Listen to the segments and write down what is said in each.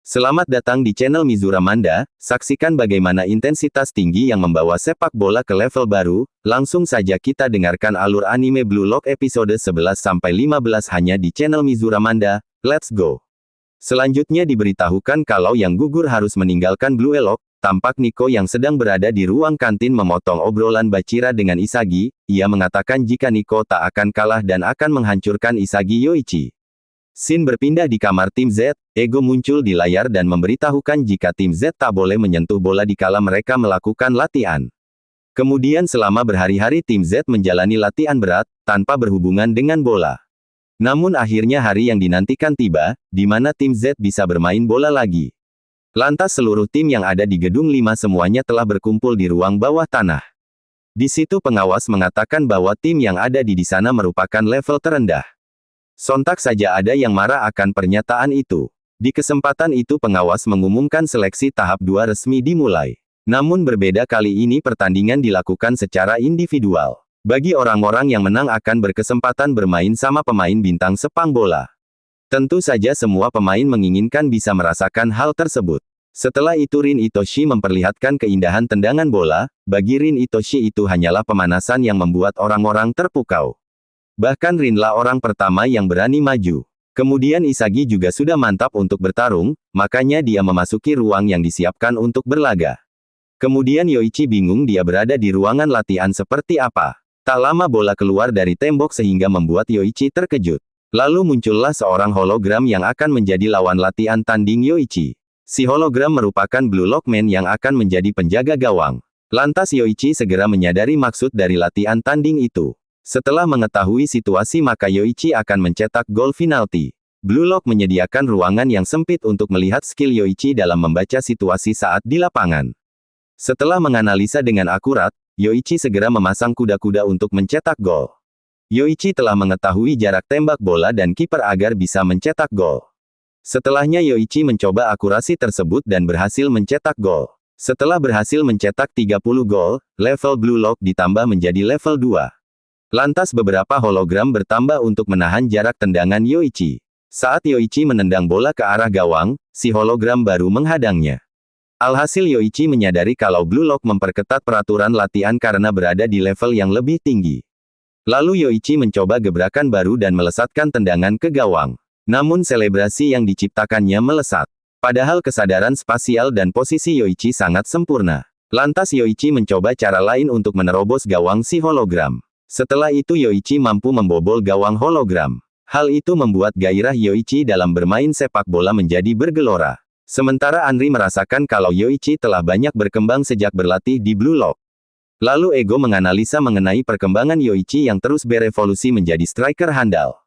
Selamat datang di channel Mizura Manda, saksikan bagaimana intensitas tinggi yang membawa sepak bola ke level baru. Langsung saja kita dengarkan alur anime Blue Lock episode 11-15 hanya di channel Mizura Manda. Let's go! Selanjutnya diberitahukan kalau yang gugur harus meninggalkan Blue Lock. Tampak Nico yang sedang berada di ruang kantin memotong obrolan Bachira dengan Isagi. Ia mengatakan jika Nico tak akan kalah dan akan menghancurkan Isagi Yoichi. Scene berpindah di kamar tim Z, Ego muncul di layar dan memberitahukan jika tim Z tak boleh menyentuh bola dikala mereka melakukan latihan. Kemudian selama berhari-hari tim Z menjalani latihan berat, tanpa berhubungan dengan bola. Namun akhirnya hari yang dinantikan tiba, di mana tim Z bisa bermain bola lagi. Lantas seluruh tim yang ada di gedung 5 semuanya telah berkumpul di ruang bawah tanah. Di situ pengawas mengatakan bahwa tim yang ada di sana merupakan level terendah. Sontak saja ada yang marah akan pernyataan itu. Di kesempatan itu pengawas mengumumkan seleksi tahap 2 resmi dimulai. Namun berbeda kali ini pertandingan dilakukan secara individual. Bagi orang-orang yang menang akan berkesempatan bermain sama pemain bintang sepak bola. Tentu saja semua pemain menginginkan bisa merasakan hal tersebut. Setelah itu Rin Itoshi memperlihatkan keindahan tendangan bola. Bagi Rin Itoshi itu hanyalah pemanasan yang membuat orang-orang terpukau. Bahkan Rinlah orang pertama yang berani maju. Kemudian Isagi juga sudah mantap untuk bertarung, makanya dia memasuki ruang yang disiapkan untuk berlaga. Kemudian Yoichi bingung dia berada di ruangan latihan seperti apa. Tak lama bola keluar dari tembok sehingga membuat Yoichi terkejut. Lalu muncullah seorang hologram yang akan menjadi lawan latihan tanding Yoichi. Si hologram merupakan Blue Lockman yang akan menjadi penjaga gawang. Lantas Yoichi segera menyadari maksud dari latihan tanding itu. Setelah mengetahui situasi maka Yoichi akan mencetak gol penalti. Blue Lock menyediakan ruangan yang sempit untuk melihat skill Yoichi dalam membaca situasi saat di lapangan. Setelah menganalisa dengan akurat, Yoichi segera memasang kuda-kuda untuk mencetak gol. Yoichi telah mengetahui jarak tembak bola dan kiper agar bisa mencetak gol. Setelahnya Yoichi mencoba akurasi tersebut dan berhasil mencetak gol. Setelah berhasil mencetak 30 gol, level Blue Lock ditambah menjadi level 2. Lantas beberapa hologram bertambah untuk menahan jarak tendangan Yoichi. Saat Yoichi menendang bola ke arah gawang, si hologram baru menghadangnya. Alhasil Yoichi menyadari kalau Blue Lock memperketat peraturan latihan karena berada di level yang lebih tinggi. Lalu Yoichi mencoba gebrakan baru dan melesatkan tendangan ke gawang. Namun selebrasi yang diciptakannya melesat. Padahal kesadaran spasial dan posisi Yoichi sangat sempurna. Lantas Yoichi mencoba cara lain untuk menerobos gawang si hologram. Setelah itu Yoichi mampu membobol gawang hologram. Hal itu membuat gairah Yoichi dalam bermain sepak bola menjadi bergelora. Sementara Anri merasakan kalau Yoichi telah banyak berkembang sejak berlatih di Blue Lock. Lalu Ego menganalisa mengenai perkembangan Yoichi yang terus berevolusi menjadi striker handal.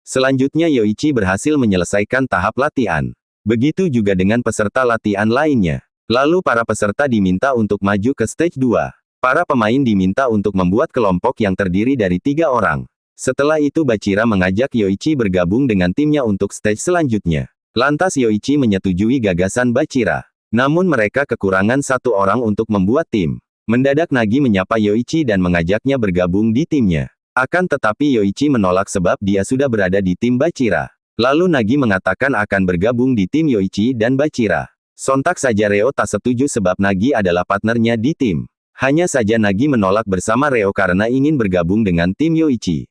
Selanjutnya Yoichi berhasil menyelesaikan tahap latihan. Begitu juga dengan peserta latihan lainnya. Lalu para peserta diminta untuk maju ke stage 2. Para pemain diminta untuk membuat kelompok yang terdiri dari 3 orang. Setelah itu Bachira mengajak Yoichi bergabung dengan timnya untuk stage selanjutnya. Lantas Yoichi menyetujui gagasan Bachira. Namun mereka kekurangan 1 orang untuk membuat tim. Mendadak Nagi menyapa Yoichi dan mengajaknya bergabung di timnya. Akan tetapi Yoichi menolak sebab dia sudah berada di tim Bachira. Lalu Nagi mengatakan akan bergabung di tim Yoichi dan Bachira. Sontak saja Reo tak setuju sebab Nagi adalah partnernya di tim. Hanya saja Nagi menolak bersama Reo karena ingin bergabung dengan tim Yoichi.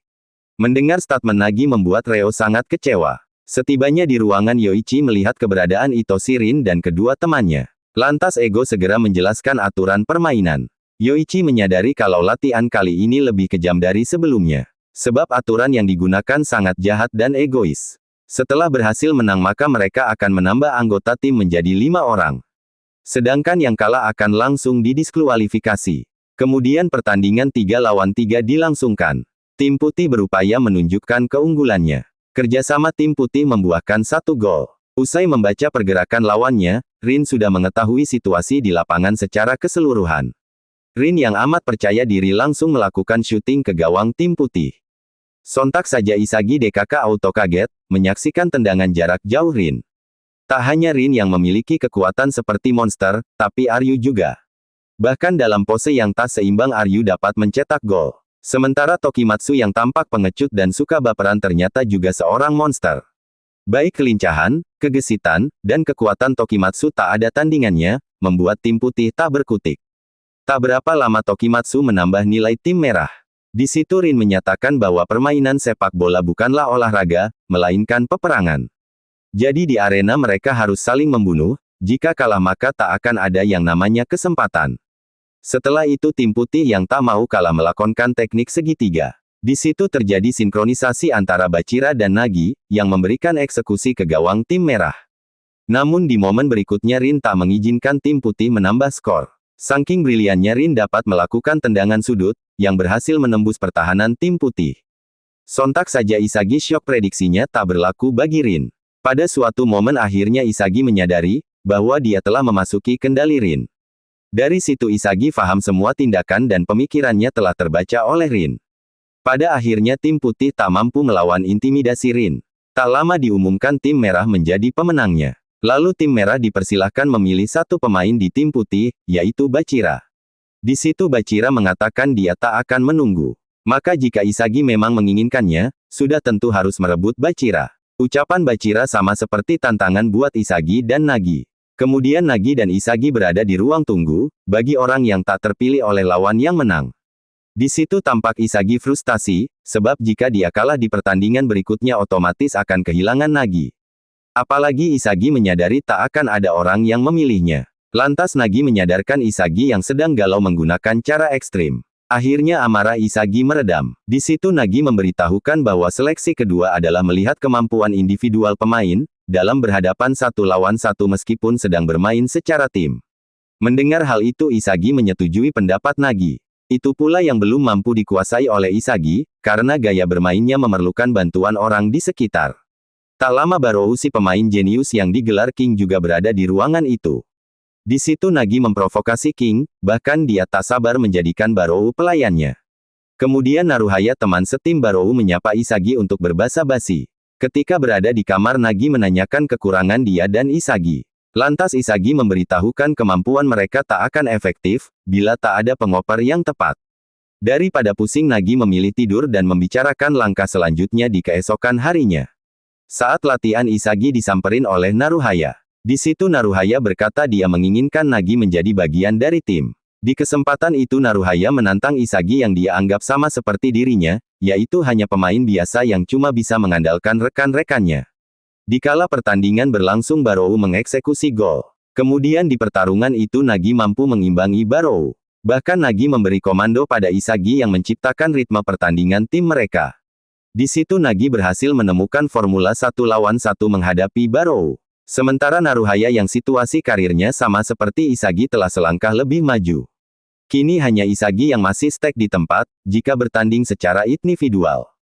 Mendengar statement Nagi membuat Reo sangat kecewa. Setibanya di ruangan Yoichi melihat keberadaan Itoshi Rin dan kedua temannya. Lantas Ego segera menjelaskan aturan permainan. Yoichi menyadari kalau latihan kali ini lebih kejam dari sebelumnya. Sebab aturan yang digunakan sangat jahat dan egois. Setelah berhasil menang maka mereka akan menambah anggota tim menjadi 5 orang. Sedangkan yang kalah akan langsung didiskualifikasi. Kemudian pertandingan 3 lawan 3 dilangsungkan. Tim putih berupaya menunjukkan keunggulannya. Kerjasama tim putih membuahkan 1 gol. Usai membaca pergerakan lawannya, Rin sudah mengetahui situasi di lapangan secara keseluruhan. Rin yang amat percaya diri langsung melakukan syuting ke gawang tim putih. Sontak saja Isagi DKK auto kaget, menyaksikan tendangan jarak jauh Rin. Tak hanya Rin yang memiliki kekuatan seperti monster, tapi Aryu juga. Bahkan dalam pose yang tak seimbang Aryu dapat mencetak gol. Sementara Tokimatsu yang tampak pengecut dan suka baperan ternyata juga seorang monster. Baik kelincahan, kegesitan, dan kekuatan Tokimatsu tak ada tandingannya, membuat tim putih tak berkutik. Tak berapa lama Tokimatsu menambah nilai tim merah. Di situ Rin menyatakan bahwa permainan sepak bola bukanlah olahraga, melainkan peperangan. Jadi di arena mereka harus saling membunuh, jika kalah maka tak akan ada yang namanya kesempatan. Setelah itu tim putih yang tak mau kalah melakukan teknik segitiga. Di situ terjadi sinkronisasi antara Bachira dan Nagi, yang memberikan eksekusi ke gawang tim merah. Namun di momen berikutnya Rin tak mengizinkan tim putih menambah skor. Saking briliannya Rin dapat melakukan tendangan sudut, yang berhasil menembus pertahanan tim putih. Sontak saja Isagi syok, prediksinya tak berlaku bagi Rin. Pada suatu momen akhirnya Isagi menyadari, bahwa dia telah memasuki kendali Rin. Dari situ Isagi paham semua tindakan dan pemikirannya telah terbaca oleh Rin. Pada akhirnya tim putih tak mampu melawan intimidasi Rin. Tak lama diumumkan tim merah menjadi pemenangnya. Lalu tim merah dipersilahkan memilih satu pemain di tim putih, yaitu Bachira. Di situ Bachira mengatakan dia tak akan menunggu. Maka jika Isagi memang menginginkannya, sudah tentu harus merebut Bachira. Ucapan Bachira sama seperti tantangan buat Isagi dan Nagi. Kemudian Nagi dan Isagi berada di ruang tunggu, bagi orang yang tak terpilih oleh lawan yang menang. Di situ tampak Isagi frustasi, sebab jika dia kalah di pertandingan berikutnya otomatis akan kehilangan Nagi. Apalagi Isagi menyadari tak akan ada orang yang memilihnya. Lantas Nagi menyadarkan Isagi yang sedang galau menggunakan cara ekstrim. Akhirnya amarah Isagi meredam. Di situ Nagi memberitahukan bahwa seleksi kedua adalah melihat kemampuan individual pemain, dalam berhadapan satu lawan satu meskipun sedang bermain secara tim. Mendengar hal itu Isagi menyetujui pendapat Nagi. Itu pula yang belum mampu dikuasai oleh Isagi, karena gaya bermainnya memerlukan bantuan orang di sekitar. Tak lama Barou, si pemain jenius yang digelar King, juga berada di ruangan itu. Di situ Nagi memprovokasi King, bahkan dia tak sabar menjadikan Barou pelayannya. Kemudian Naruhaya, teman setim Barou, menyapa Isagi untuk berbasa-basi. Ketika berada di kamar Nagi menanyakan kekurangan dia dan Isagi. Lantas Isagi memberitahukan kemampuan mereka tak akan efektif, bila tak ada pengoper yang tepat. Daripada pusing Nagi memilih tidur dan membicarakan langkah selanjutnya di keesokan harinya. Saat latihan Isagi disamperin oleh Naruhaya. Di situ Naruhaya berkata dia menginginkan Nagi menjadi bagian dari tim. Di kesempatan itu Naruhaya menantang Isagi yang dia anggap sama seperti dirinya, yaitu hanya pemain biasa yang cuma bisa mengandalkan rekan-rekannya. Dikala pertandingan berlangsung Barou mengeksekusi gol. Kemudian di pertarungan itu Nagi mampu mengimbangi Barou. Bahkan Nagi memberi komando pada Isagi yang menciptakan ritme pertandingan tim mereka. Di situ Nagi berhasil menemukan formula 1 lawan 1 menghadapi Barou. Sementara Naruhaya yang situasi karirnya sama seperti Isagi telah selangkah lebih maju. Kini hanya Isagi yang masih stuck di tempat, jika bertanding secara individual.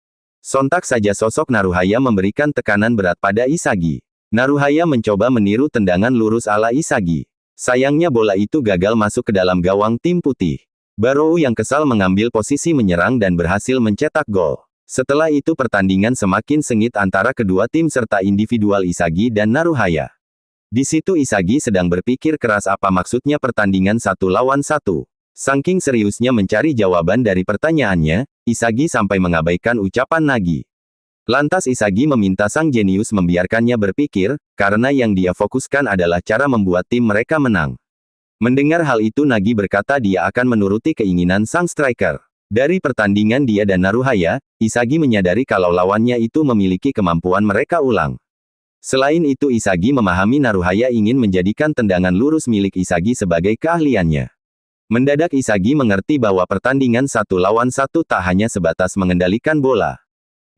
Sontak saja sosok Naruhaya memberikan tekanan berat pada Isagi. Naruhaya mencoba meniru tendangan lurus ala Isagi. Sayangnya bola itu gagal masuk ke dalam gawang tim putih. Barou yang kesal mengambil posisi menyerang dan berhasil mencetak gol. Setelah itu pertandingan semakin sengit antara kedua tim serta individual Isagi dan Naruhaya. Di situ Isagi sedang berpikir keras apa maksudnya pertandingan 1 lawan 1. Saking seriusnya mencari jawaban dari pertanyaannya, Isagi sampai mengabaikan ucapan Nagi. Lantas Isagi meminta sang jenius membiarkannya berpikir, karena yang dia fokuskan adalah cara membuat tim mereka menang. Mendengar hal itu Nagi berkata dia akan menuruti keinginan sang striker. Dari pertandingan dia dan Naruhaya, Isagi menyadari kalau lawannya itu memiliki kemampuan mereka ulang. Selain itu Isagi memahami Naruhaya ingin menjadikan tendangan lurus milik Isagi sebagai keahliannya. Mendadak Isagi mengerti bahwa pertandingan 1 lawan 1 tak hanya sebatas mengendalikan bola.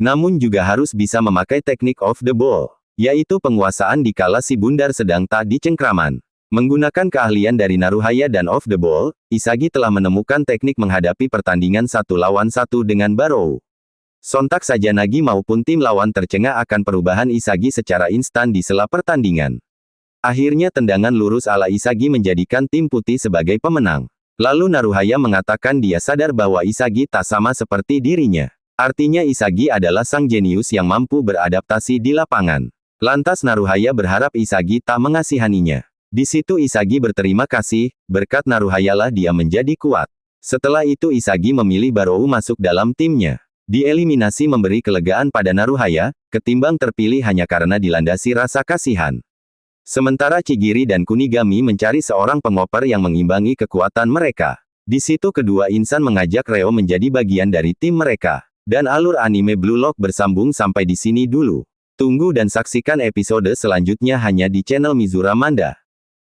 Namun juga harus bisa memakai teknik off the ball, yaitu penguasaan dikala si bundar sedang tak di cengkraman. Menggunakan keahlian dari Naruhaya dan off the ball, Isagi telah menemukan teknik menghadapi pertandingan 1 lawan 1 dengan Barou. Sontak saja Nagi maupun tim lawan tercengah akan perubahan Isagi secara instan di sela pertandingan. Akhirnya tendangan lurus ala Isagi menjadikan tim putih sebagai pemenang. Lalu Naruhaya mengatakan dia sadar bahwa Isagi tak sama seperti dirinya. Artinya Isagi adalah sang jenius yang mampu beradaptasi di lapangan. Lantas Naruhaya berharap Isagi tak mengasihaninya. Di situ Isagi berterima kasih, berkat Naruhaya lah dia menjadi kuat. Setelah itu Isagi memilih Barou masuk dalam timnya. Dieliminasi memberi kelegaan pada Naruhaya, ketimbang terpilih hanya karena dilandasi rasa kasihan. Sementara Chigiri dan Kunigami mencari seorang pengoper yang mengimbangi kekuatan mereka. Di situ kedua insan mengajak Reo menjadi bagian dari tim mereka. Dan alur anime Blue Lock bersambung sampai di sini dulu. Tunggu dan saksikan episode selanjutnya hanya di channel Mizura Manda.